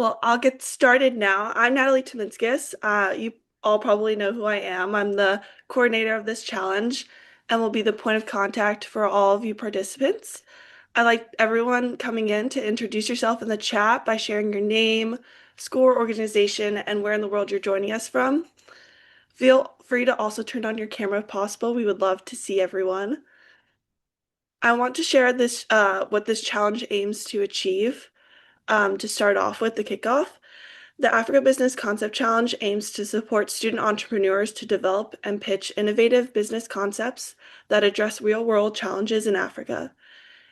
Well, I'll get started now. I'm Natalie Tominskis. You all probably know who I am. I'm the coordinator of this challenge and will be the point of contact for all of you participants. I'd like everyone coming in to introduce yourself in the chat by sharing your name, school or organization, and where in the world you're joining us from. Feel free to also turn on your camera if possible. We would love to see everyone. I want to share what this challenge aims to achieve. To start off with the kickoff. The Africa Business Concept Challenge aims to support student entrepreneurs to develop and pitch innovative business concepts that address real-world challenges in Africa.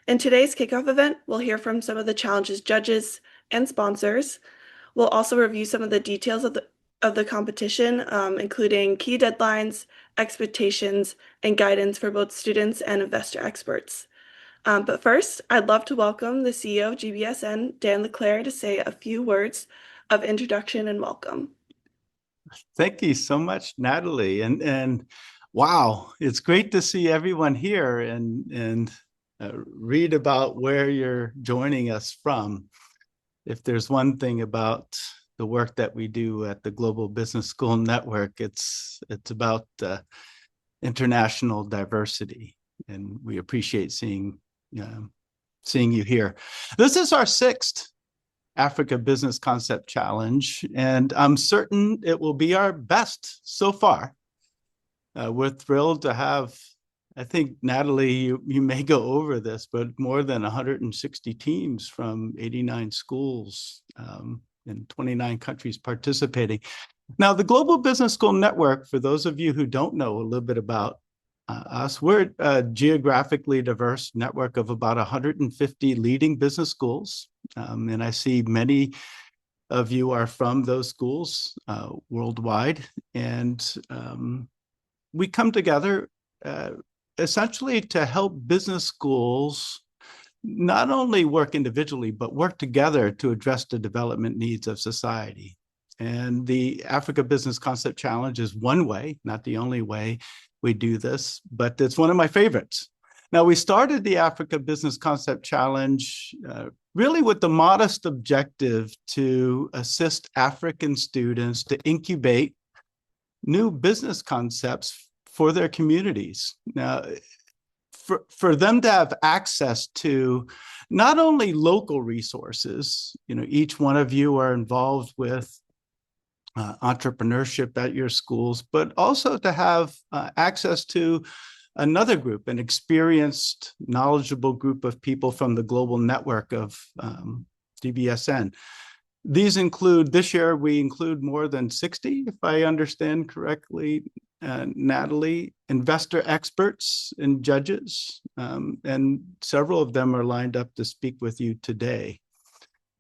In today's kickoff event, we'll hear from some of the challenge's judges and sponsors. We'll also review some of the details of the competition, including key deadlines, expectations, and guidance for both students and investor experts. But first, I'd love to welcome the CEO of GBSN, Dan LeClaire, to say a few words of introduction and welcome. Thank you so much, Natalie. And wow, it's great to see everyone here and read about where you're joining us from. If there's one thing about the work that we do at the Global Business School Network, it's about international diversity, and we appreciate seeing you here. This is our sixth Africa Business Concept Challenge, and I'm certain it will be our best so far. We're thrilled to have, I think, Natalie, you may go over this, but more than 160 teams from 89 schools in 29 countries participating. Now, the Global Business School Network, for those of you who don't know a little bit about us, we're a geographically diverse network of about 150 leading business schools. And I see many of you are from those schools worldwide. And we come together essentially to help business schools not only work individually, but work together to address the development needs of society. And the Africa Business Concept Challenge is one way, not the only way we do this, but it's one of my favorites. Now, we started the Africa Business Concept Challenge really with the modest objective to assist African students to incubate new business concepts for their communities. Now, for them to have access to not only local resources, each one of you are involved with entrepreneurship at your schools, but also to have access to another group, an experienced, knowledgeable group of people from the global network of GBSN. These include, this year, we include more than 60, if I understand correctly, Natalie, investor experts and judges, and several of them are lined up to speak with you today.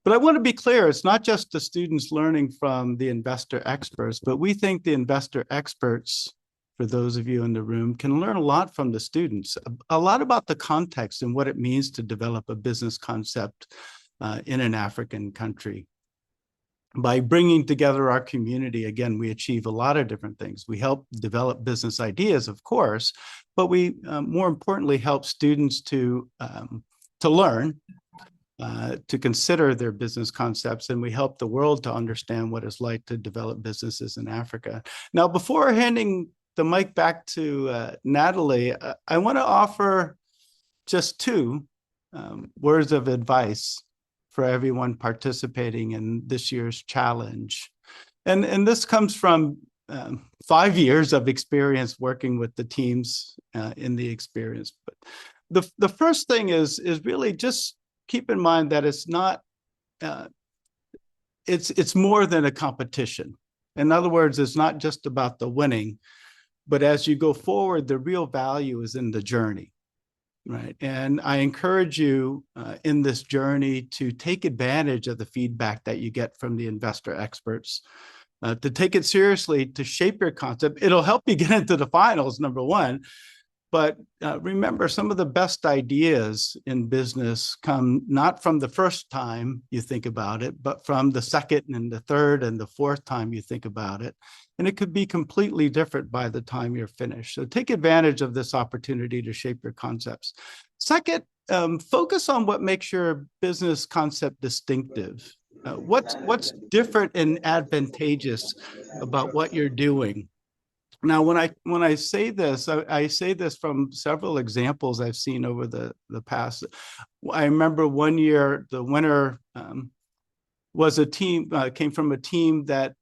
But I want to be clear, it's not just the students learning from the investor experts, but we think the investor experts, for those of you in the room, can learn a lot from the students, a lot about the context and what it means to develop a business concept in an African country. By bringing together our community, again, we achieve a lot of different things. We help develop business ideas, of course, but we more importantly help students to learn, to consider their business concepts, and we help the world to understand what it's like to develop businesses in Africa. Now, before handing the mic back to Natalie, I want to offer just two words of advice for everyone participating in this year's challenge. And this comes from 5 years of experience working with the teams in the experience. But the first thing is really just keep in mind that it's not, it's more than a competition. In other words, it's not just about the winning, but as you go forward, the real value is in the journey, right? And I encourage you in this journey to take advantage of the feedback that you get from the investor experts, to take it seriously, to shape your concept. It'll help you get into the finals, number one. But remember, some of the best ideas in business come not from the first time you think about it, but from the second and the third and the fourth time you think about it. And it could be completely different by the time you're finished. So take advantage of this opportunity to shape your concepts. Second, focus on what makes your business concept distinctive. What's different and advantageous about what you're doing? Now, when I say this, I say this from several examples I've seen over the past. I remember one year the winner was a team came from a team that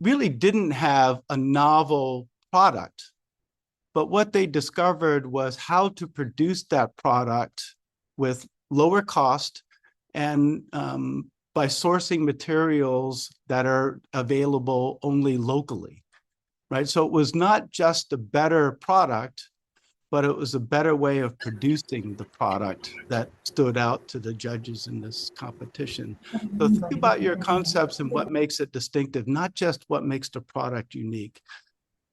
really didn't have a novel product, but what they discovered was how to produce that product with lower cost and by sourcing materials that are available only locally, right? So it was not just a better product, but it was a better way of producing the product that stood out to the judges in this competition. So think about your concepts and what makes it distinctive, not just what makes the product unique.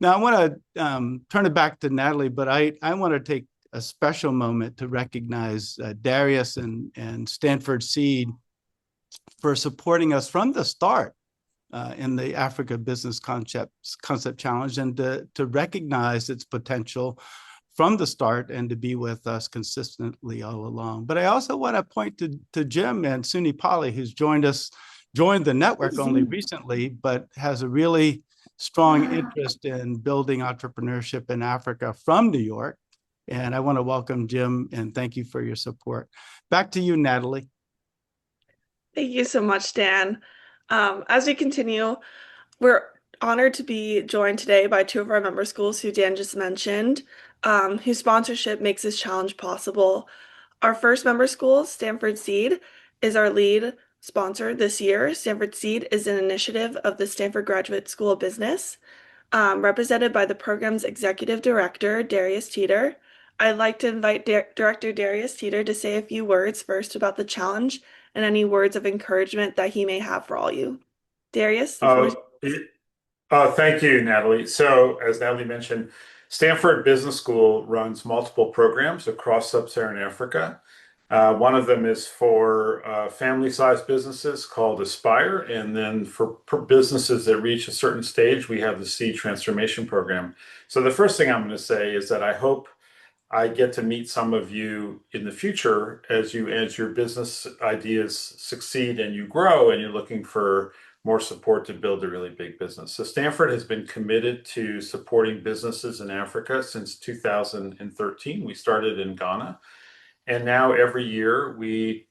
Now I want to turn it back to Natalie, but I want to take a special moment to recognize Darius and Stanford Seed for supporting us from the start in the Africa Business Concept Challenge, and to recognize its potential from the start and to be with us consistently all along. But I also want to point to Jim and Suni Pali, who's joined the network only recently, but has a really strong interest in building entrepreneurship in Africa from New York. And I want to welcome Jim and thank you for your support. Back to you, Natalie. Thank you so much, Dan. As we continue, we're honored to be joined today by two of our member schools who Dan just mentioned, whose sponsorship makes this challenge possible. Our first member school, Stanford Seed, is our lead sponsor this year. Stanford Seed is an initiative of the Stanford Graduate School of Business, represented by the program's executive director, Darius Teeter. I'd like to invite Director Darius Teeter to say a few words first about the challenge and any words of encouragement that he may have for all you. Darius, the floor is yours. Thank you, Natalie. So, as Natalie mentioned, Stanford Business School runs multiple programs across sub-Saharan Africa. One of them is for family-sized businesses called Aspire, and then for businesses that reach a certain stage, we have the Seed Transformation Program. So the first thing I'm going to say is that I hope I get to meet some of you in the future as your business ideas succeed and you grow and you're looking for more support to build a really big business. So Stanford has been committed to supporting businesses in Africa since 2013. We started in Ghana, and now every year we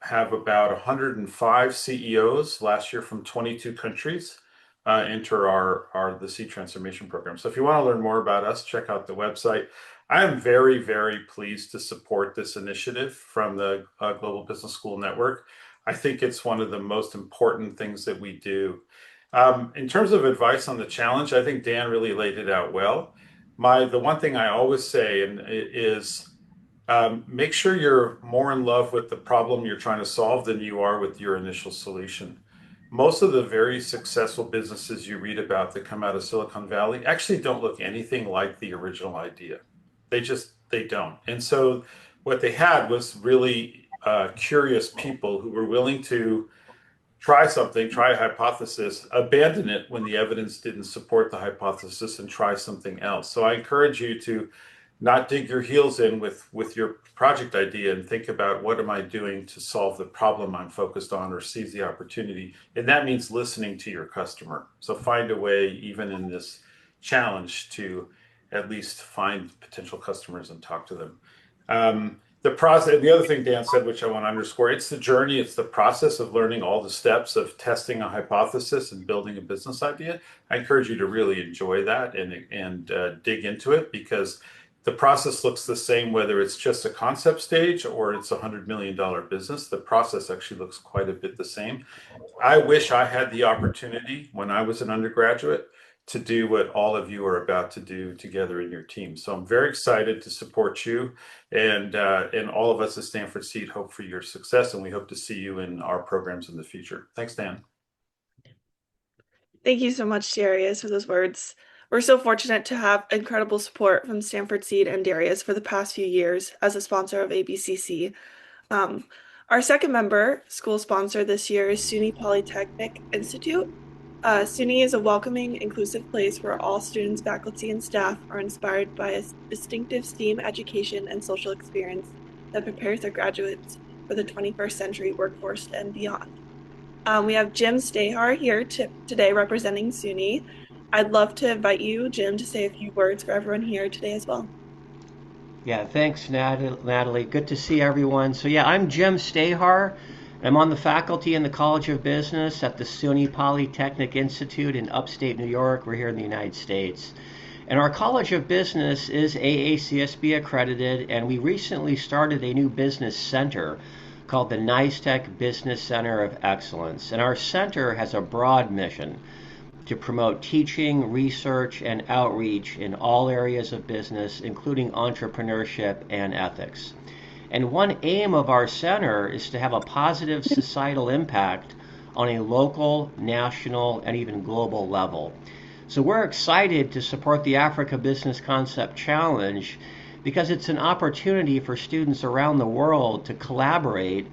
have about 105 CEOs last year from 22 countries enter the Seed Transformation Program. So if you want to learn more about us, check out the website. I am very, very pleased to support this initiative from the Global Business School Network. I think it's one of the most important things that we do. In terms of advice on the challenge, I think Dan really laid it out well. The one thing I always say is make sure you're more in love with the problem you're trying to solve than you are with your initial solution. Most of the very successful businesses you read about that come out of Silicon Valley actually don't look anything like the original idea. They don't. And so what they had was really curious people who were willing to try something, try a hypothesis, abandon it when the evidence didn't support the hypothesis, and try something else. So I encourage you to not dig your heels in with your project idea and think about, what am I doing to solve the problem I'm focused on or seize the opportunity? And that means listening to your customer. So find a way, even in this challenge, to at least find potential customers and talk to them. The process, the other thing Dan said, which I want to underscore, it's the journey, it's the process of learning all the steps of testing a hypothesis and building a business idea. I encourage you to really enjoy that and dig into it, because the process looks the same whether it's just a concept stage or it's $100 million business. The process actually looks quite a bit the same. I wish I had the opportunity when I was an undergraduate to do what all of you are about to do together in your team. So I'm very excited to support you, and all of us at Stanford Seed hope for your success, and we hope to see you in our programs in the future. Thanks, Dan. Thank you so much, Darius, for those words. We're so fortunate to have incredible support from Stanford Seed and Darius for the past few years as a sponsor of ABCC. Our second member school sponsor this year is SUNY Polytechnic Institute. SUNY is a welcoming, inclusive place where all students, faculty, and staff are inspired by a distinctive STEAM education and social experience that prepares their graduates for the 21st century workforce and beyond. We have Jim Stahar here today representing SUNY. I'd love to invite you, Jim, to say a few words for everyone here today as well. Yeah, thanks, Natalie. Good to see everyone. So, yeah, I'm Jim Stahar. I'm on the faculty in the College of Business at the SUNY Polytechnic Institute in upstate New York. We're here in the United States. And our College of Business is AACSB accredited, and we recently started a new business center called the NYSTEC Business Center of Excellence. And our center has a broad mission to promote teaching, research, and outreach in all areas of business, including entrepreneurship and ethics. And one aim of our center is to have a positive societal impact on a local, national, and even global level. So we're excited to support the Africa Business Concept Challenge because it's an opportunity for students around the world to collaborate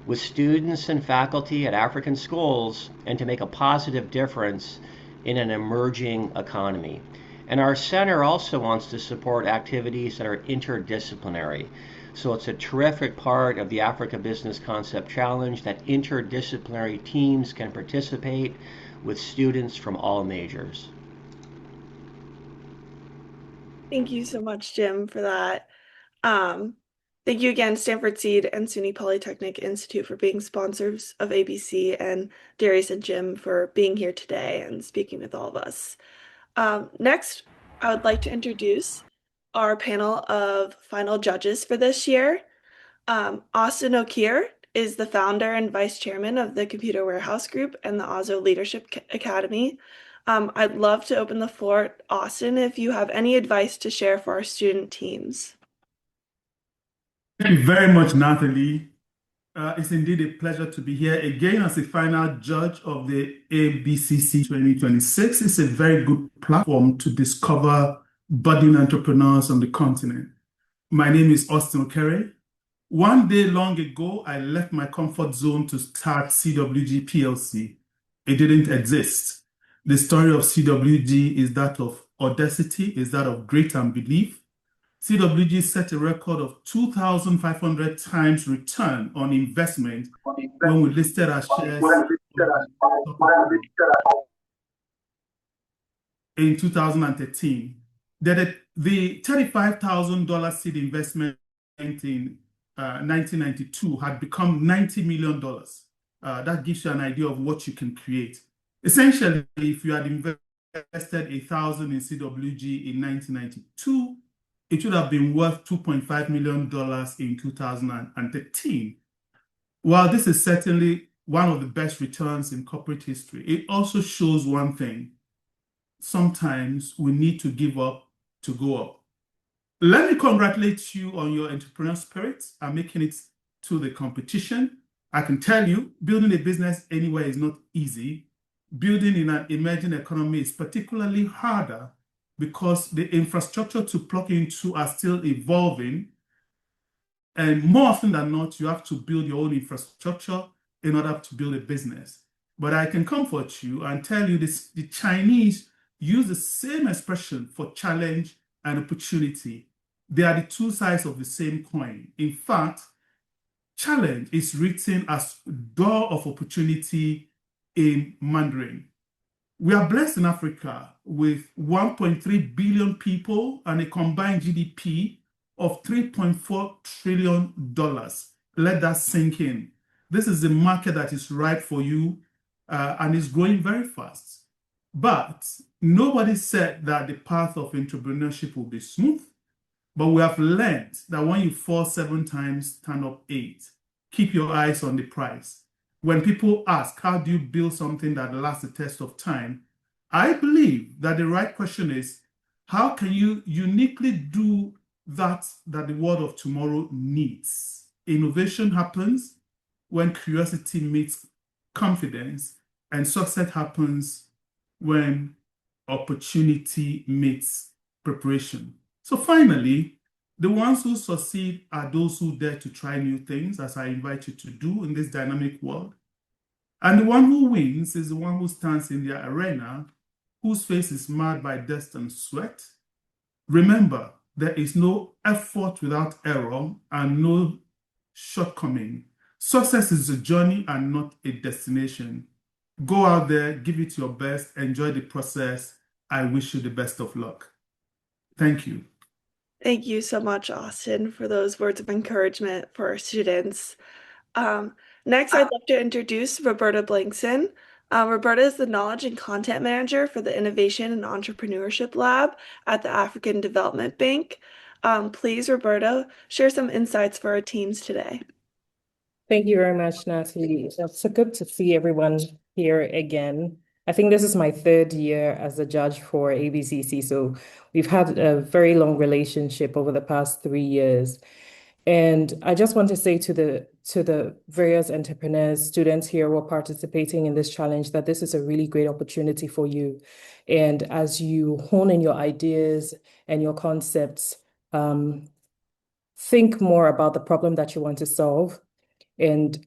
with students and faculty at African schools and to make a positive difference in an emerging economy. And our center also wants to support activities that are interdisciplinary. So it's a terrific part of the Africa Business Concept Challenge that interdisciplinary teams can participate with students from all majors. Thank you so much, Jim, for that. Thank you again, Stanford Seed and SUNY Polytechnic Institute, for being sponsors of ABC, and Darius and Jim for being here today and speaking with all of us. Next, I would like to introduce our panel of final judges for this year. Austin O'Keefe is the founder and vice chairman of the Computer Warehouse Group and the Ozo Leadership Academy. I'd love to open the floor, Austin, if you have any advice to share for our student teams. Thank you very much, Natalie. It's indeed a pleasure to be here again as a final judge of the ABCC 2026. It's a very good platform to discover budding entrepreneurs on the continent. My name is Austin O'Keefe. One day long ago, I left my comfort zone to start CWG PLC. It didn't exist. The story of CWG is that of audacity, is that of great unbelief. CWG set a record of 2,500 times return on investment when we listed our shares in 2013. The $35,000 seed investment in 1992 had become $90 million. That gives you an idea of what you can create. Essentially, if you had invested 1,000 in CWG in 1992, it would have been worth $2.5 million in 2013. While this is certainly one of the best returns in corporate history, it also shows one thing. Sometimes we need to give up to go up. Let me congratulate you on your entrepreneurial spirit and making it to the competition. I can tell you, building a business anywhere is not easy. Building in an emerging economy is particularly harder because the infrastructure to plug into are still evolving. And more often than not, you have to build your own infrastructure in order to build a business. But I can comfort you and tell you this: the Chinese use the same expression for challenge and opportunity. They are the two sides of the same coin. In fact, challenge is written as door of opportunity in Mandarin. We are blessed in Africa with 1.3 billion people and a combined GDP of $3.4 trillion. Let that sink in. This is a market that is ripe for you and is growing very fast. But nobody said that the path of entrepreneurship will be smooth. But we have learned that when you fall 7 times, stand up 8. Keep your eyes on the prize. When people ask, how do you build something that lasts the test of time? I believe that the right question is, how can you uniquely do that the world of tomorrow needs? Innovation happens when curiosity meets confidence, and success happens when opportunity meets preparation. So finally, the ones who succeed are those who dare to try new things, as I invite you to do in this dynamic world. And the one who wins is the one who stands in the arena, whose face is marred by dust and sweat. Remember, there is no effort without error and no shortcoming. Success is a journey and not a destination. Go out there, give it your best, enjoy the process. I wish you the best of luck. Thank you. Thank you so much, Austin, for those words of encouragement for our students. Next, I'd like to introduce Roberta Blankson. Roberta is the Knowledge and Content Manager for the Innovation and Entrepreneurship Lab at the African Development Bank. Please, Roberta, share some insights for our teams today. Thank you very much, Natalie. It's so good to see everyone here again. I think this is my third year as a judge for ABCC, so we've had a very long relationship over the past 3 years. And I just want to say to the various entrepreneurs, students here who are participating in this challenge, that this is a really great opportunity for you. And as you hone in your ideas and your concepts, think more about the problem that you want to solve and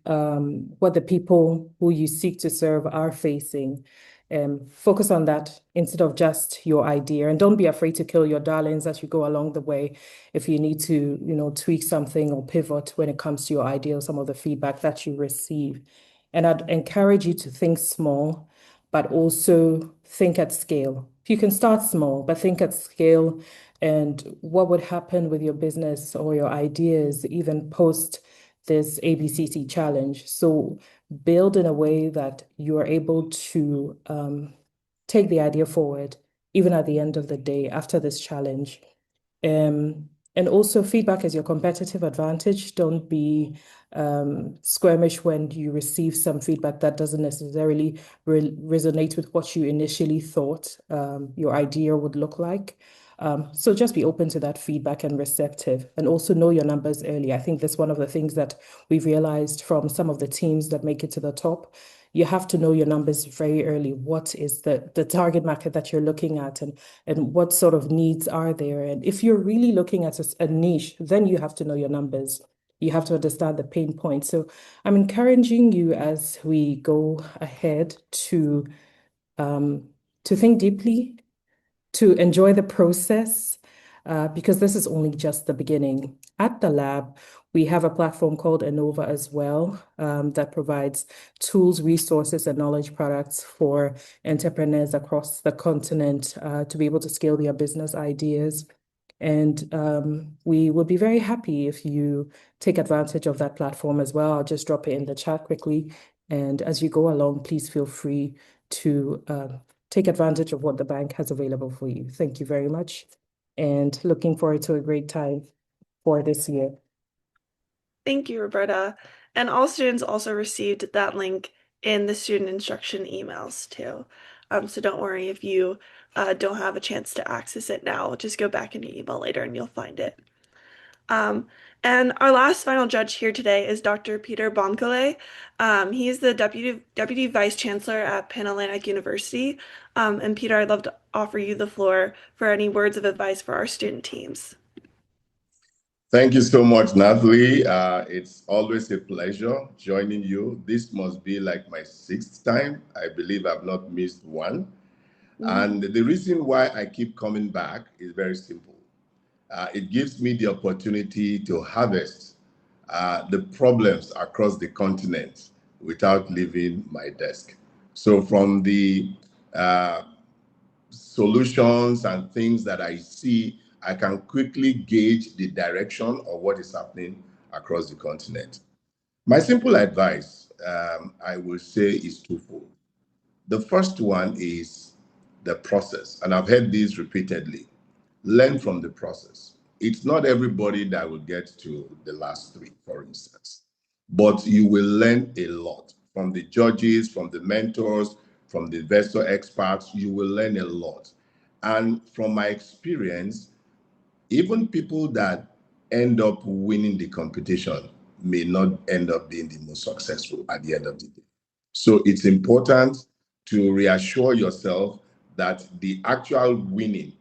what the people who you seek to serve are facing. Focus on that instead of just your idea, and don't be afraid to kill your darlings as you go along the way. If you need to, tweak something or pivot when it comes to your idea or some of the feedback that you receive. And I'd encourage you to think small, but also think at scale. You can start small, but think at scale, and what would happen with your business or your ideas even post this ABCC challenge. So build in a way that you are able to take the idea forward, even at the end of the day after this challenge. And also feedback is your competitive advantage. Don't be squirmish when you receive some feedback that doesn't necessarily resonate with what you initially thought your idea would look like. So just be open to that feedback and receptive, and also know your numbers early. I think that's one of the things that we've realized from some of the teams that make it to the top. You have to know your numbers very early. What is the target market that you're looking at, and what sort of needs are there? And if you're really looking at a niche, then you have to know your numbers. You have to understand the pain points. So I'm encouraging you as we go ahead to think deeply, to enjoy the process, because this is only just the beginning. At the lab, we have a platform called Innova as well, that provides tools, resources, and knowledge products for entrepreneurs across the continent to be able to scale their business ideas. And we would be very happy if you take advantage of that platform as well. I'll just drop it in the chat quickly. And as you go along, please feel free to take advantage of what the bank has available for you. Thank you very much, and looking forward to a great time for this year. Thank you, Roberta. And all students also received that link in the student instruction emails too. So don't worry if you don't have a chance to access it now. Just go back in your email later and you'll find it. And our last final judge here today is Dr. Peter Baumkale. He is the Deputy Vice Chancellor at Pan Atlantic University. And Peter, I'd love to offer you the floor for any words of advice for our student teams. Thank you so much, Natalie. It's always a pleasure joining you. This must be like my 6th time. I believe I've not missed one. And the reason why I keep coming back is very simple. It gives me the opportunity to harvest the problems across the continent without leaving my desk. So from the solutions and things that I see, I can quickly gauge the direction of what is happening across the continent. My simple advice, I will say, is twofold. The first one is the process, and I've heard this repeatedly. Learn from the process. It's not everybody that will get to the last 3, for instance, but you will learn a lot from the judges, from the mentors, from the investor experts. You will learn a lot. And from my experience, even people that end up winning the competition may not end up being the most successful at the end of the day. So it's important to reassure yourself that the actual winning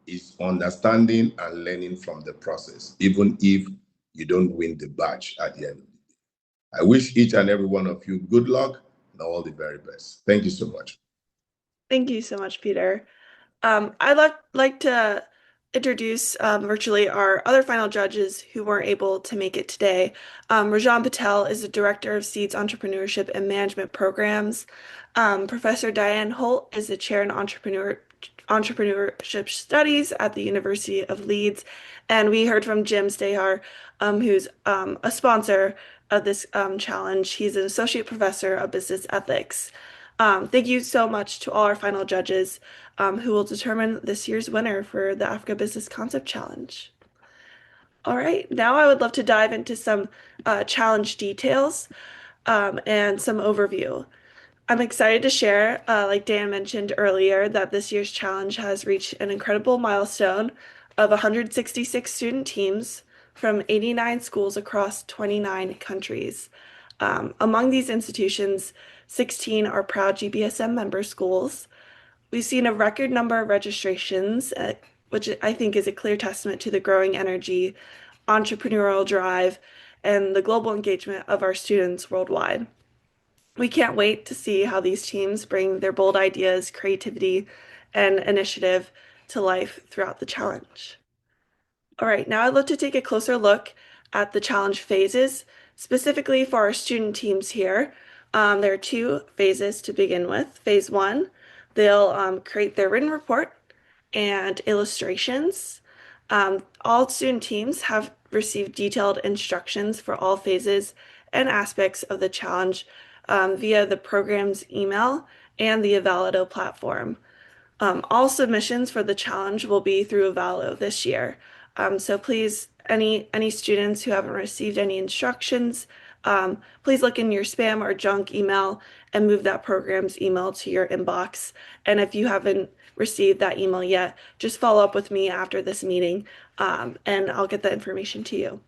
is understanding and learning from the process, even if you don't win the badge at the end of the day. I wish each and every one of you good luck and all the very best. Thank you so much. Thank you so much, Peter. I'd like to introduce virtually our other final judges who weren't able to make it today. Rajan Patel is the Director of Seeds Entrepreneurship and Management Programs. Professor Diane Holt is the Chair in Entrepreneurship Studies at the University of Leeds. And we heard from Jim Stahar, who's a sponsor of this challenge. He's an Associate Professor of Business Ethics. Thank you so much to all our final judges who will determine this year's winner for the Africa Business Concept Challenge. All right, now I would love to dive into some challenge details and some overview. I'm excited to share, like Dan mentioned earlier, that this year's challenge has reached an incredible milestone of 166 student teams from 89 schools across 29 countries. Among these institutions, 16 are proud GBSM member schools. We've seen a record number of registrations, which I think is a clear testament to the growing energy, entrepreneurial drive, and the global engagement of our students worldwide. We can't wait to see how these teams bring their bold ideas, creativity, and initiative to life throughout the challenge. All right, now I'd love to take a closer look at the challenge phases, specifically for our student teams here. There are 2 phases to begin with. Phase 1, they'll create their written report and illustrations. All student teams have received detailed instructions for all phases and aspects of the challenge via the program's email and the Avalido platform. All submissions for the challenge will be through Avalo this year. So please, any students who haven't received any instructions, please look in your spam or junk email and move that program's email to your inbox. And if you haven't received that email yet, just follow up with me after this meeting, and I'll get that information to you.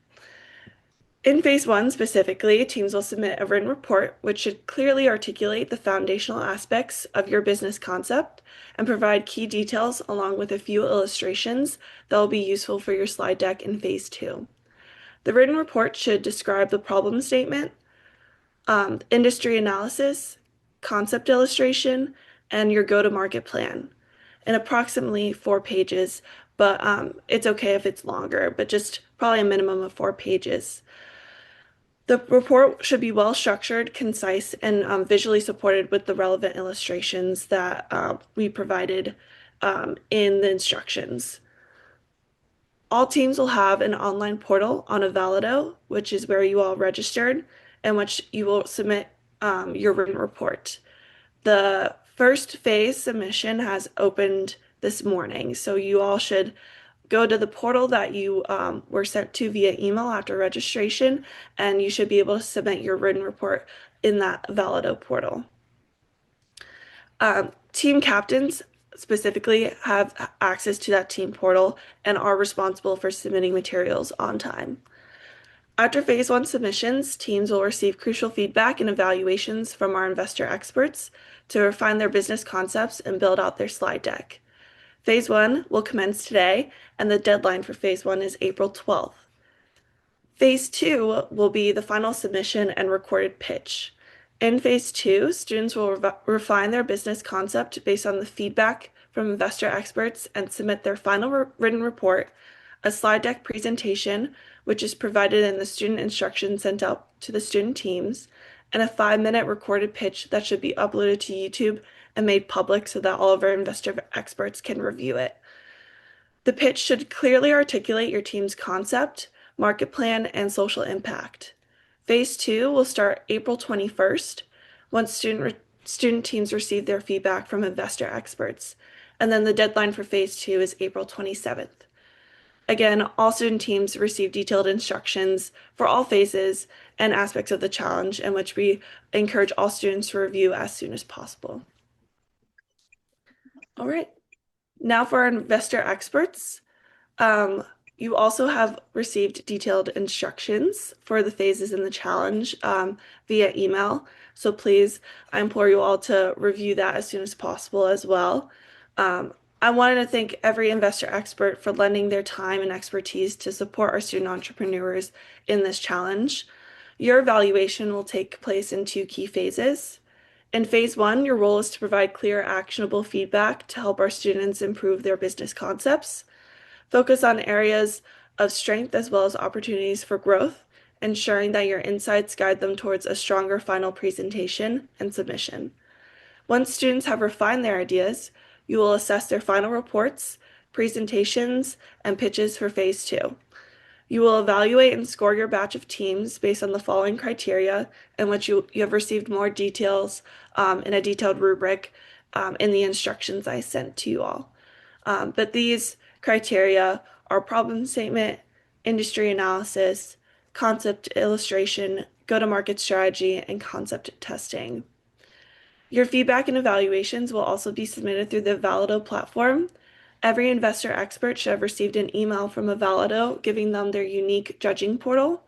In phase 1 specifically, teams will submit a written report which should clearly articulate the foundational aspects of your business concept and provide key details along with a few illustrations that will be useful for your slide deck in phase 2. The written report should describe the problem statement, industry analysis, concept illustration, and your go-to-market plan in approximately 4 pages, but it's okay if it's longer, but just probably a minimum of 4 pages. The report should be well structured, concise, and visually supported with the relevant illustrations that we provided in the instructions. All teams will have an online portal on Avalido, which is where you all registered, and which you will submit your written report. The first phase submission has opened this morning, so you all should go to the portal that you were sent to via email after registration, and you should be able to submit your written report in that Avalido portal. Team captains specifically have access to that team portal and are responsible for submitting materials on time. After phase 1 submissions, teams will receive crucial feedback and evaluations from our investor experts to refine their business concepts and build out their slide deck. Phase 1 will commence today, and the deadline for phase 1 is April 12th. Phase 2 will be the final submission and recorded pitch. In phase 2, students will refine their business concept based on the feedback from investor experts and submit their final written report, a slide deck presentation, which is provided in the student instructions sent out to the student teams, and a 5-minute recorded pitch that should be uploaded to YouTube and made public so that all of our investor experts can review it. The pitch should clearly articulate your team's concept, market plan, and social impact. Phase 2 will start April 21st, once student teams receive their feedback from investor experts, and then the deadline for phase 2 is April 27th. Again, all student teams receive detailed instructions for all phases and aspects of the challenge, in which we encourage all students to review as soon as possible. All right, now for our investor experts. You also have received detailed instructions for the phases in the challenge via email. So please, I implore you all to review that as soon as possible as well. I wanted to thank every investor expert for lending their time and expertise to support our student entrepreneurs in this challenge. Your evaluation will take place in 2 key phases. In phase 1, your role is to provide clear, actionable feedback to help our students improve their business concepts. Focus on areas of strength as well as opportunities for growth, ensuring that your insights guide them towards a stronger final presentation and submission. Once students have refined their ideas, you will assess their final reports, presentations, and pitches for Phase 2. You will evaluate and score your batch of teams based on the following criteria, in which you have received more details in a detailed rubric in the instructions I sent to you all. But these criteria are problem statement, industry analysis, concept illustration, go-to-market strategy, and concept testing. Your feedback and evaluations will also be submitted through the Valido platform. Every investor expert should have received an email from Valido giving them their unique judging portal.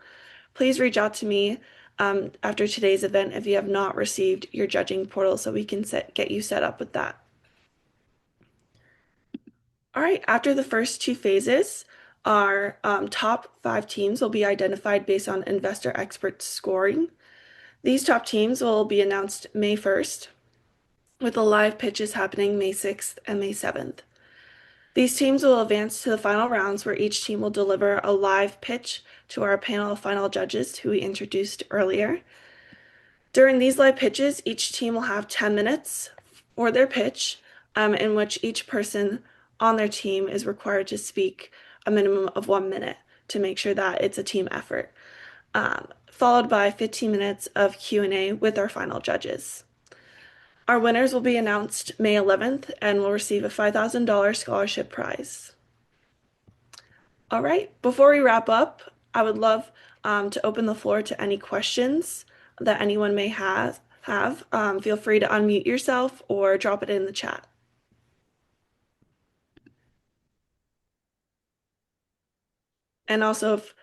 Please reach out to me after today's event if you have not received your judging portal so we can get you set up with that. All right, after the first two phases, our top 5 teams will be identified based on investor expert scoring. These top teams will be announced May 1st, with the live pitches happening May 6th and May 7th. These teams will advance to the final rounds where each team will deliver a live pitch to our panel of final judges who we introduced earlier. During these live pitches, each team will have 10 minutes for their pitch, in which each person on their team is required to speak a minimum of 1 minute to make sure that it's a team effort, followed by 15 minutes of Q&A with our final judges. Our winners will be announced May 11th and will receive a $5,000 scholarship prize. All right, before we wrap up, I would love to open the floor to any questions that anyone may have. Feel free to unmute yourself or drop it in the chat. And also, if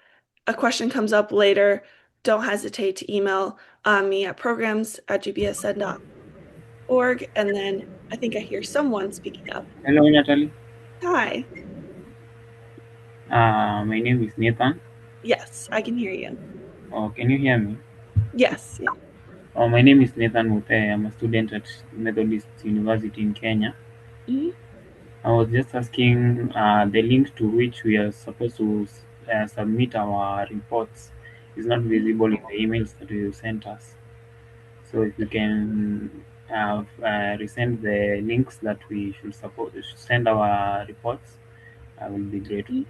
a question comes up later, don't hesitate to email me at programs@gbsn.org. And then I think I hear someone speaking up. Hello, Natalie. Hi. My name is Nathan. Yes, I can hear you. Oh, can you hear me? Yes. Yeah. Oh, my name is Nathan Muthe. I'm a student at Methodist University in Kenya. Mhm. I was just asking the link to which we are supposed to submit our reports is not visible in the emails that you sent us. So if you can resend the links that we should send our reports, I will be grateful.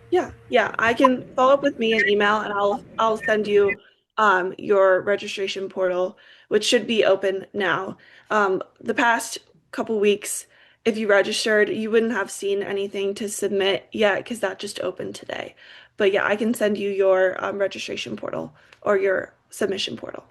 Yeah, I can follow up with me an email and I'll send you your registration portal, which should be open now. The past couple weeks, if you registered, you wouldn't have seen anything to submit yet because that just opened today. But yeah, I can send you your registration portal or your submission portal.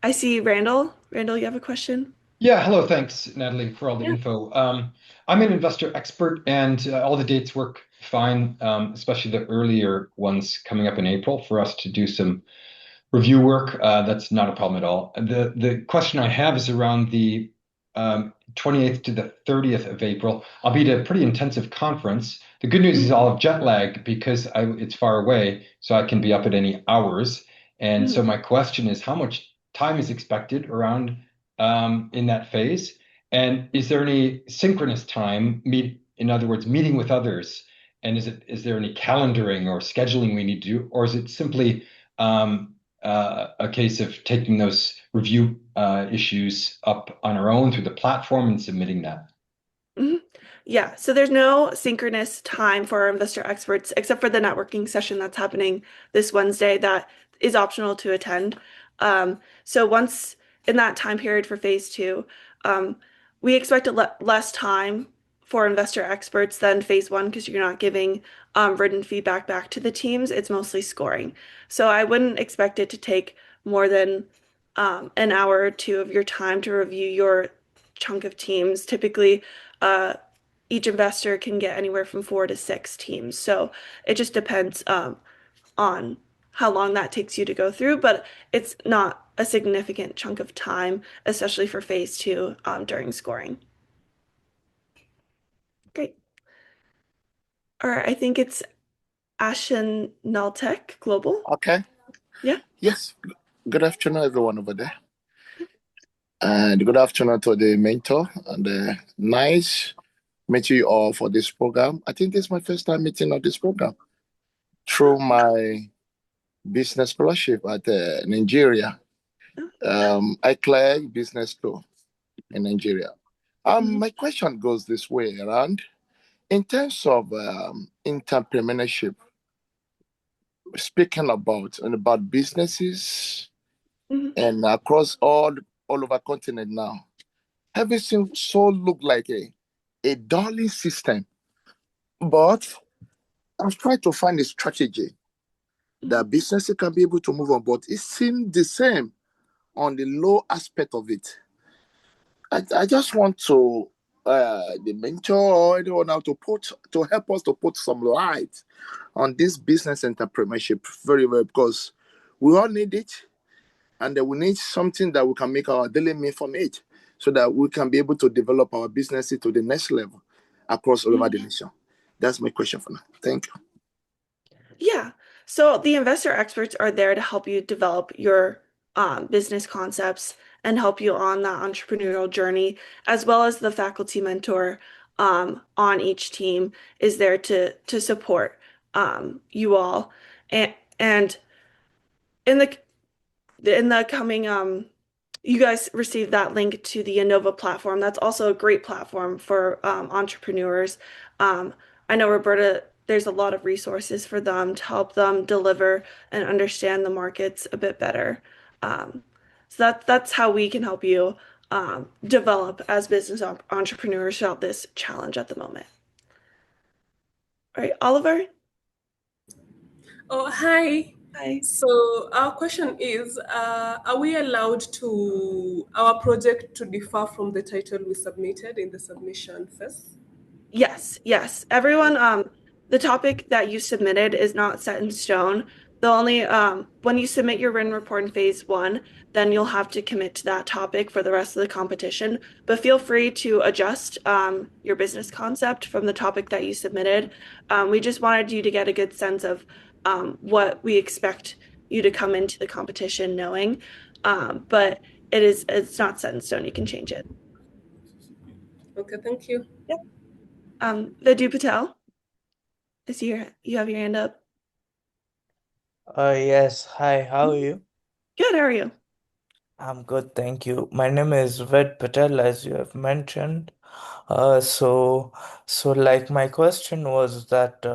I see Randall. Randall, you have a question? Yeah, hello. Thanks, Natalie, for all the info. I'm an investor expert, and all the dates work fine, especially the earlier ones coming up in April for us to do some review work. That's not a problem at all. The question I have is around the 28th to the 30th of April. I'll be at a pretty intensive conference. The good news is I'll have jet lag because it's far away, so I can be up at any hours. And so my question is, how much time is expected around in that phase? And is there any synchronous time, in other words, meeting with others? And is there any calendaring or scheduling we need to do? Or is it simply a case of taking those review issues up on our own through the platform and submitting that? Mm-hmm. Yeah, so there's no synchronous time for our investor experts except for the networking session that's happening this Wednesday that is optional to attend. So once in that time period for phase 2, we expect less time for investor experts than phase 1 because you're not giving written feedback back to the teams. It's mostly scoring. So I wouldn't expect it to take more than an hour or 2 of your time to review your chunk of teams. Typically, each investor can get anywhere from 4 to 6 teams. So it just depends on how long that takes you to go through, but it's not a significant chunk of time, especially for phase 2 during scoring. Great. All right, I think it's Ashen Naltech Global. Okay. Yeah. Yes. Good afternoon, everyone over there. And good afternoon to the mentor and the nice meet you all for this program. I think this is my first time meeting on this program through my business scholarship at Nigeria, ICLEG Business School in Nigeria. My question goes this way around. In terms of entrepreneurship, speaking about businesses and across all over continent now, everything so look like a darling system. But I've tried to find a strategy that businesses can be able to move on, but it seems the same on the low aspect of it. I just want to the mentor or anyone now to help us to put some light on this business entrepreneurship very well, because we all need it, and we need something that we can make our daily meal from it, so that we can be able to develop our businesses to the next level across all over the nation. That's my question for now. Thank you. Yeah. So the investor experts are there to help you develop your business concepts and help you on that entrepreneurial journey, as well as the faculty mentor on each team is there to support you all. And in the coming you guys received that link to the Innova platform. That's also a great platform for entrepreneurs. I know, Roberta, there's a lot of resources for them to help them deliver and understand the markets a bit better. So that's how we can help you develop as business entrepreneurs throughout this challenge at the moment. All right, Oliver? Oh, hi. Hi. So our question is, are we allowed our project to differ from the title we submitted in the submission first? Yes. Everyone, the topic that you submitted is not set in stone. The only when you submit your written report in phase 1, then you'll have to commit to that topic for the rest of the competition. But feel free to adjust your business concept from the topic that you submitted. We just wanted you to get a good sense of what we expect you to come into the competition knowing. But it's not set in stone. You can change it. Okay, thank you. Yep. Vidhu Patel, you have your hand up. Yes. Hi, how are you? Good, how are you? I'm good, thank you. My name is Ved Patel, as you have mentioned. So like my question was that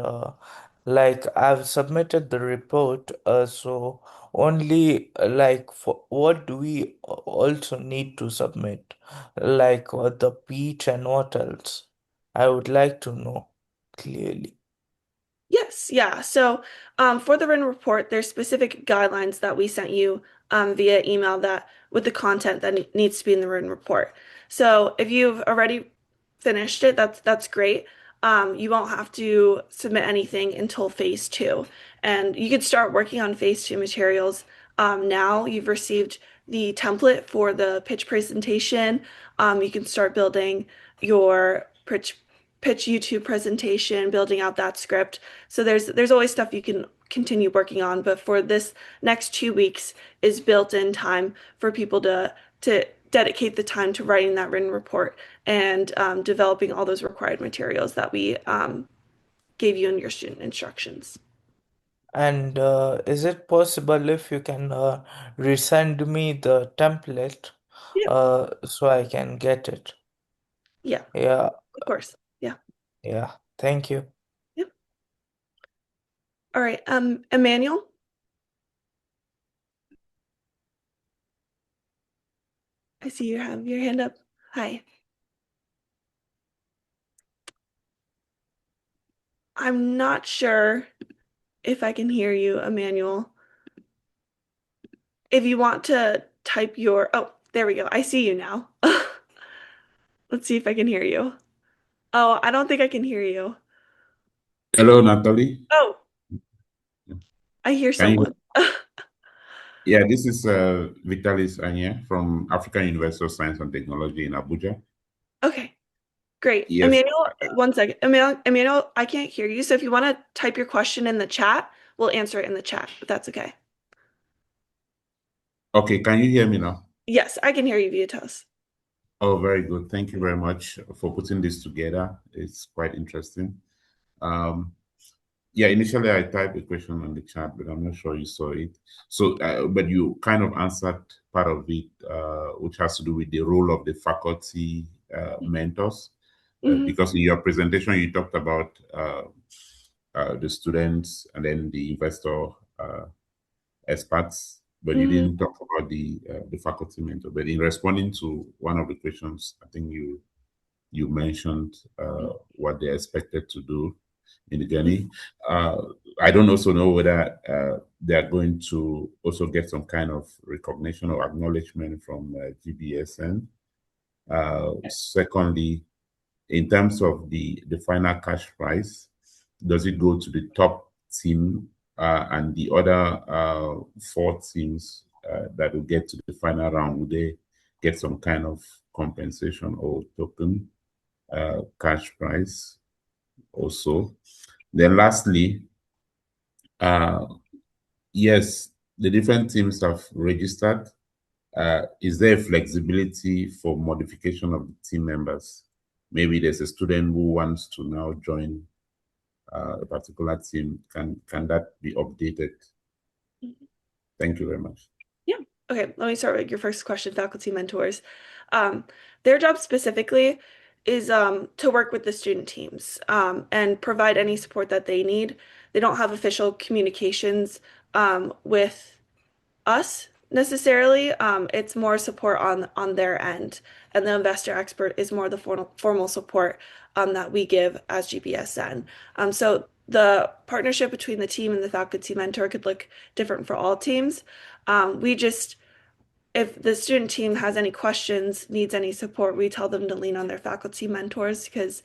like I've submitted the report, so only like for what do we also need to submit? Like the pitch and what else? I would like to know clearly. Yes, yeah. So for the written report, there's specific guidelines that we sent you via email that with the content that needs to be in the written report. So if you've already finished it, that's great. You won't have to submit anything until phase 2. And you could start working on phase 2 materials now. You've received the template for the pitch presentation. You can start building your pitch YouTube presentation, building out that script. So there's always stuff you can continue working on, but for this next 2 weeks is built in time for people to dedicate the time to writing that written report and developing all those required materials that we gave you in your student instructions. And is it possible if you can resend me the template so I can get it? Yeah, Yeah, of course. yeah. Thank you. Yep. All right, Emmanuel? I see you have your hand up. Hi. I'm not sure if I can hear you, Emmanuel. If you want to type oh, there we go. I see you now. Let's see if I can hear you. Oh, I don't think I can hear you. Hello, Natalie. Oh, I hear someone. Yeah, this is Vitalis Anya from African University of Science and Technology in Abuja. Okay, great. Yes. Emmanuel, 1 second. Emmanuel, I can't hear you. So if you want to type your question in the chat, we'll answer it in the chat, but that's okay. Okay, can you hear me now? Yes, I can hear you, Vitalis. Oh, very good. Thank you very much for putting this together. It's quite interesting. Yeah, initially I typed a question on the chat, but I'm not sure you saw it. So, but you kind of answered part of it, which has to do with the role of the faculty mentors. Because in your presentation, you talked about the students and then the investor experts, but you didn't talk about the faculty mentor. But in responding to one of the questions, I think you mentioned what they're expected to do in the journey. I don't also know whether they're going to also get some kind of recognition or acknowledgement from GBSN. Secondly, in terms of the final cash prize, does it go to the top team and the other 4 teams that will get to the final round? Will they get some kind of compensation or token cash prize also? Then lastly, yes, the different teams have registered. Is there flexibility for modification of the team members? Maybe there's a student who wants to now join a particular team. Can that be updated? Thank you very much. Yeah. Okay, let me start with your first question, faculty mentors. Their job specifically is to work with the student teams and provide any support that they need. They don't have official communications with us necessarily. It's more support on their end, and the investor expert is more the formal support that we give as GBSN. So the partnership between the team and the faculty mentor could look different for all teams. If the student team has any questions, needs any support, we tell them to lean on their faculty mentors because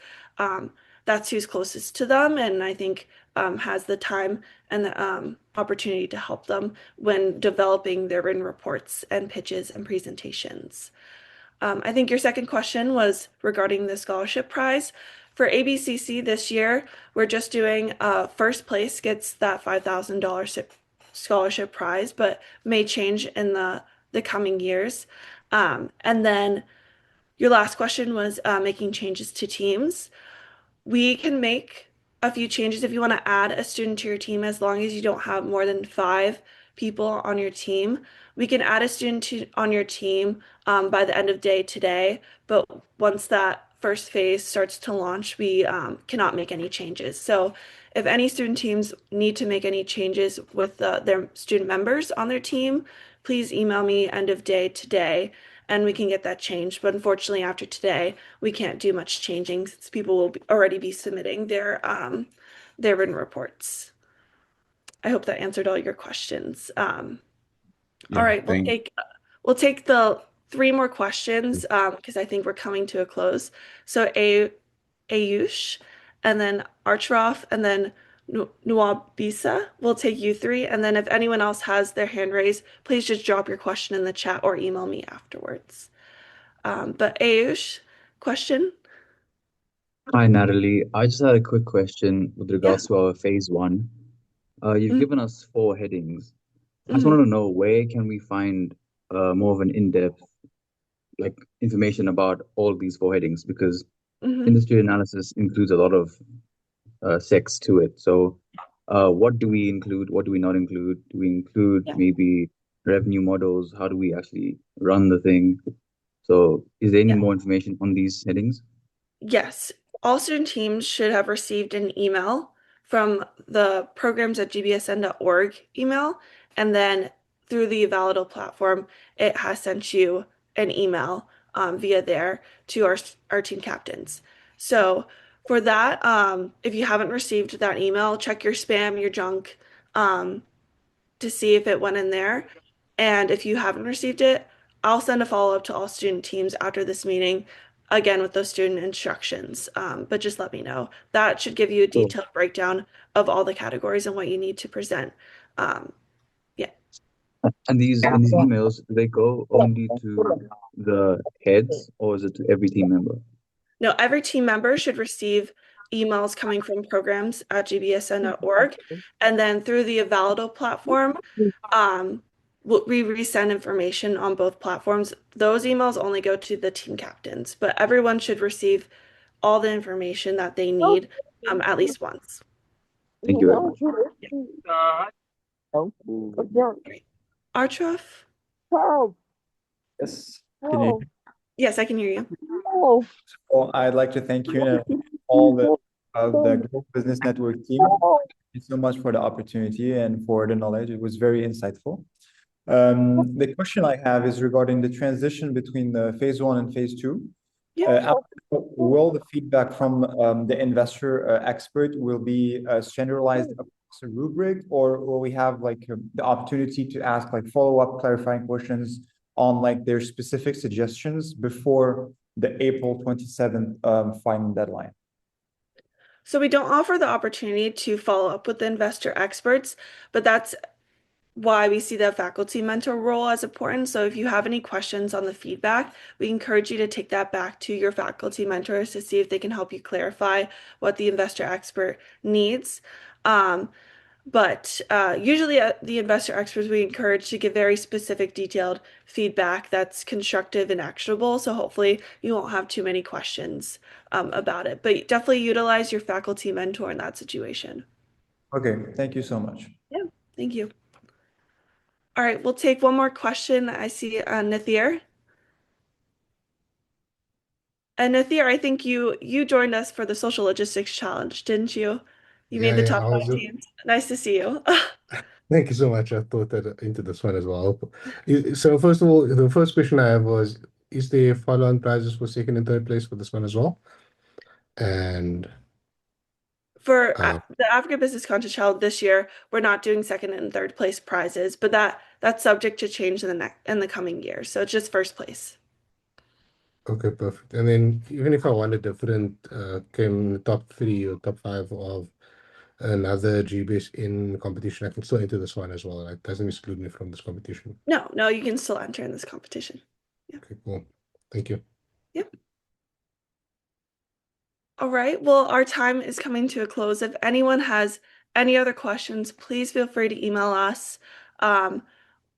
that's who's closest to them, and I think has the time and the opportunity to help them when developing their written reports and pitches and presentations. I think your second question was regarding the scholarship prize. For ABCC this year, we're just doing first place gets that $5,000 scholarship prize, but may change in the coming years. And then your last question was making changes to teams. We can make a few changes if you want to add a student to your team, as long as you don't have more than 5 people on your team. We can add a student on your team by the end of day today, but once that first phase starts to launch, we cannot make any changes. So if any student teams need to make any changes with their student members on their team, please email me end of day today and we can get that changed. But unfortunately, after today, we can't do much changing since people will already be submitting their written reports. I hope that answered all your questions. All right, we'll take the 3 more questions because I think we're coming to a close. So Ayush, and then Archroff, and then Nwabisa. We'll take you 3, and then if anyone else has their hand raised, please just drop your question in the chat or email me afterwards. But Ayush, question? Hi, Natalie. I just had a quick question with regards to our phase 1. You've given us 4 headings. I just wanted to know, where can we find more of an in-depth information about all these 4 headings, because industry analysis includes a lot of sects to it. So what do we include? What do we not include? Do we include maybe revenue models? How do we actually run the thing? So is there any more information on these headings? Yes. All student teams should have received an email from the programs@gbsn.org email, and then through the Validal platform, it has sent you an email via there to our team captains. So for that, if you haven't received that email, check your spam, your junk, to see if it went in there. And if you haven't received it, I'll send a follow-up to all student teams after this meeting, again with those student instructions. But just let me know. That should give you a detailed breakdown of all the categories and what you need to present. And these emails, do they go only to the heads, or is it to every team member? No, every team member should receive emails coming from programs@gbsn.org, and then through the Validal platform, we resend information on both platforms. Those emails only go to the team captains, but everyone should receive all the information that they need at least once. Thank you very much. Great. Artruf? Yes, can you? Yes, I can hear you. So I'd like to thank you and all the Global Business Network team. Thank you so much for the opportunity and for the knowledge. It was very insightful. The question I have is regarding the transition between the phase 1 and phase 2. Will the feedback from the investor expert will be standardized across a rubric, or will we have like the opportunity to ask like follow-up clarifying questions on like their specific suggestions before the April 27th final deadline? So we don't offer the opportunity to follow up with the investor experts, but that's why we see the faculty mentor role as important. So if you have any questions on the feedback, we encourage you to take that back to your faculty mentors to see if they can help you clarify what the investor expert needs. But usually the investor experts, we encourage to give very specific, detailed feedback that's constructive and actionable. So hopefully you won't have too many questions about it, but definitely utilize your faculty mentor in that situation. Okay, thank you so much. Yeah, thank you. All right, we'll take one more question. I see Nathir. And Nathir, I think you joined us for the Social Logistics Challenge, didn't you? You made the top 5 teams. Nice to see you. Thank you so much. I thought that into this one as well. So first of all, the first question I have was, is there follow-on prizes for second and third place for this one as well? And For the Africa Business Contest Challenge this year, we're not doing second and third place prizes, but that's subject to change in the coming year. So it's just first place. okay, perfect. And then even if I want a different, came top 3 or top 5 of another GBS in competition, I can still enter this one as well. It doesn't exclude me from this competition. No, you can still enter in this competition. Yeah. Okay, cool. Thank you. Yep. All right, well, our time is coming to a close. If anyone has any other questions, please feel free to email us.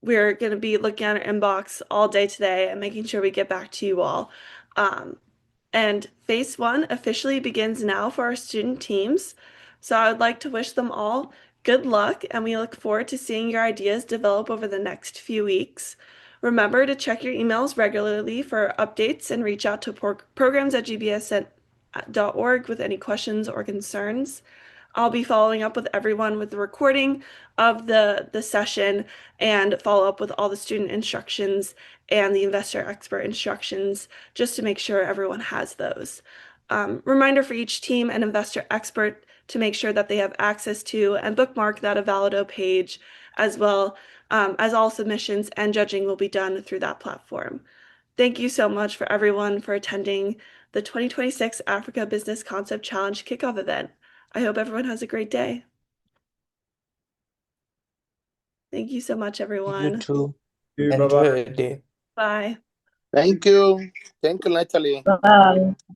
We're going to be looking at our inbox all day today and making sure we get back to you all. And phase 1 officially begins now for our student teams. So I would like to wish them all good luck, and we look forward to seeing your ideas develop over the next few weeks. Remember to check your emails regularly for updates and reach out to programs@gbs.org with any questions or concerns. I'll be following up with everyone with the recording of the session and follow up with all the student instructions and the investor expert instructions just to make sure everyone has those. Reminder for each team and investor expert to make sure that they have access to and bookmark that Avalido page, as well as all submissions and judging will be done through that platform. Thank you so much for everyone for attending the 2026 Africa Business Concept Challenge kickoff event. I hope everyone has a great day. Thank you so much, everyone. You too. Bye-bye. Enjoy your day. Bye. Thank you. Thank you, Natalie. Bye.